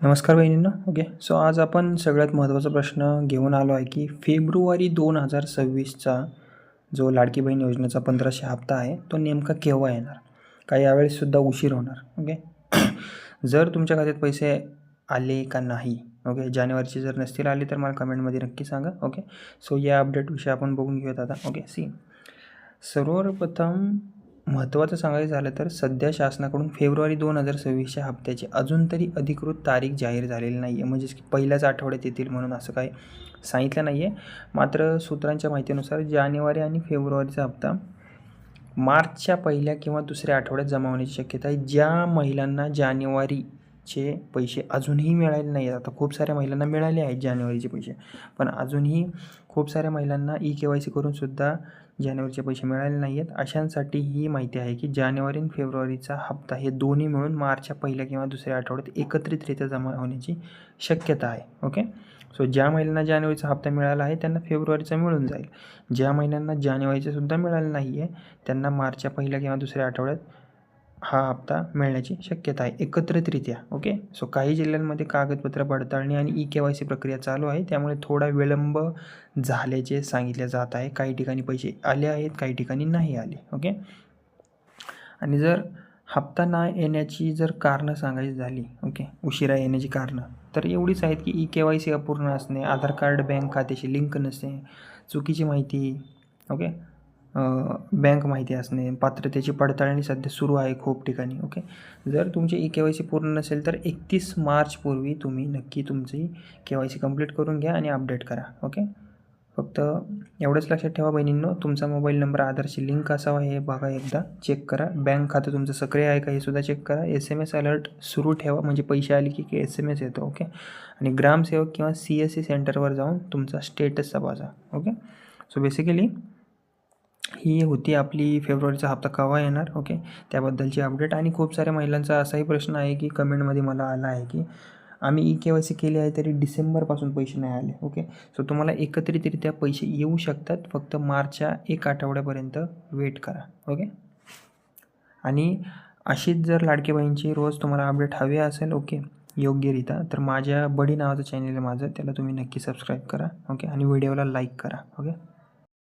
नमस्कार बहिणींनो. Okay, so आज आपण सगळ्यात महत्त्वाचा प्रश्न घेऊन आलो आहे की फेब्रुवारी 2026चा जो लाडकी बहीण योजनेचा 1500 हप्ता आहे तो नेमका केव्हा येणार? काही यावेळेससुद्धा उशीर होणार. ओके, जर तुमच्या खात्यात पैसे आले का नाही, ओके, जानेवारीचे जर नसतील आले तर मला कमेंटमध्ये नक्की सांगा. ओके, सो या अपडेटविषयी आपण बघून घेऊयात आता. ओके, सर्वप्रथम महत्त्वाचं सांगायचं झालं तर सध्या शासनाकडून फेब्रुवारी 2026च्या हप्त्याची अजून तरी अधिकृत तारीख जाहीर झालेली नाही आहे. म्हणजेच की पहिल्याच आठवड्यात येतील म्हणून असं काही सांगितलं नाही आहे. मात्र सूत्रांच्या माहितीनुसार जानेवारी आणि फेब्रुवारीचा हप्ता मार्चच्या पहिल्या किंवा दुसऱ्या आठवड्यात जमा होण्याची शक्यता आहे. ज्या महिलांना जानेवारीचे पैसे अजूनही मिळाले नाही आहेत, आता खूप साऱ्या महिलांना मिळाले आहेत जानेवारीचे पैसे, पण अजूनही खूप साऱ्या महिलांना KYC करूनसुद्धा जानेवारीचे पैसे मिळाले नाही आहेत. अशांसाठी ही माहिती आहे की जानेवारी आणि फेब्रुवारीचा हप्ता हे दोन्ही मिळून मार्चच्या पहिल्या किंवा दुसऱ्या आठवड्यात एकत्रितरित्या जमा होण्याची शक्यता आहे. ओके, सो ज्या महिलांना जानेवारीचा हप्ता मिळाला आहे त्यांना फेब्रुवारीचा मिळून जाईल. ज्या महिलांना जानेवारीचासुद्धा मिळालं नाही आहे त्यांना मार्चच्या पहिल्या किंवा दुसऱ्या आठवड्यात हा हप्ता मिळण्याची शक्यता आहे एकत्रितरित्या. ओके, सो काही जिल्ह्यांमध्ये कागदपत्र पडताळणी आणि KYC प्रक्रिया चालू आहे, त्यामुळे थोडा विलंब झाल्याचे सांगितले जात आहे. काही ठिकाणी पैसे आले आहेत, काही ठिकाणी नाही आले. ओके, आणि जर हप्ता न येण्याची जर कारणं सांगायची झाली, ओके, उशिरा येण्याची कारणं तर एवढीच आहेत की KYC अपूर्ण असणे, आधार कार्ड बँक खात्याशी लिंक नसणे, चुकीची माहिती, ओके, बँक माहिती असणे, पात्रतेची पडताळणी सध्या सुरू आहे खूप ठिकाणी. ओके, जर तुमची KYC पूर्ण नसेल तर 31 मार्चपूर्वी तुम्ही नक्की तुमची KYC कंप्लीट करून घ्या आणि अपडेट करा. ओके, फक्त एवढंच लक्षात ठेवा बहिणींनो, तुमचा मोबाईल नंबर आधारशी लिंक असावा हे बघा, एकदा चेक करा. बँक खातं तुमचं सक्रिय आहे का हे सुद्धा चेक करा. SMS अलर्ट सुरू ठेवा, म्हणजे पैसे आले की SMS येतो. ओके, आणि ग्रामसेवक किंवा CSC सेंटरवर जाऊन तुमचा स्टेटस तपासा. ओके, सो बेसिकली ही होती आपली फेब्रुवारीचा हप्ता केव्हा येणार, ओके, त्याबद्दलची अपडेट. आणि खूप साऱ्या महिलांचा असाही प्रश्न आहे की कमेंटमध्ये मला आला आहे की आम्ही KYC केले आहे तरी डिसेंबरपासून पैसे नाही आले. ओके, सो तुम्हाला एकत्रितरित्या पैसे येऊ शकतात, फक्त मार्चच्या 1 आठवड्यापर्यंत वेट करा. ओके, आणि अशीच जर लाडकी बहीणची रोज तुम्हाला अपडेट हवी असेल, ओके, योग्यरित्या, तर माझ्या बडी नावाचं चॅनल आहे माझं, त्याला तुम्ही नक्की सबस्क्राईब करा. ओके, आणि व्हिडिओला लाईक करा. ओके.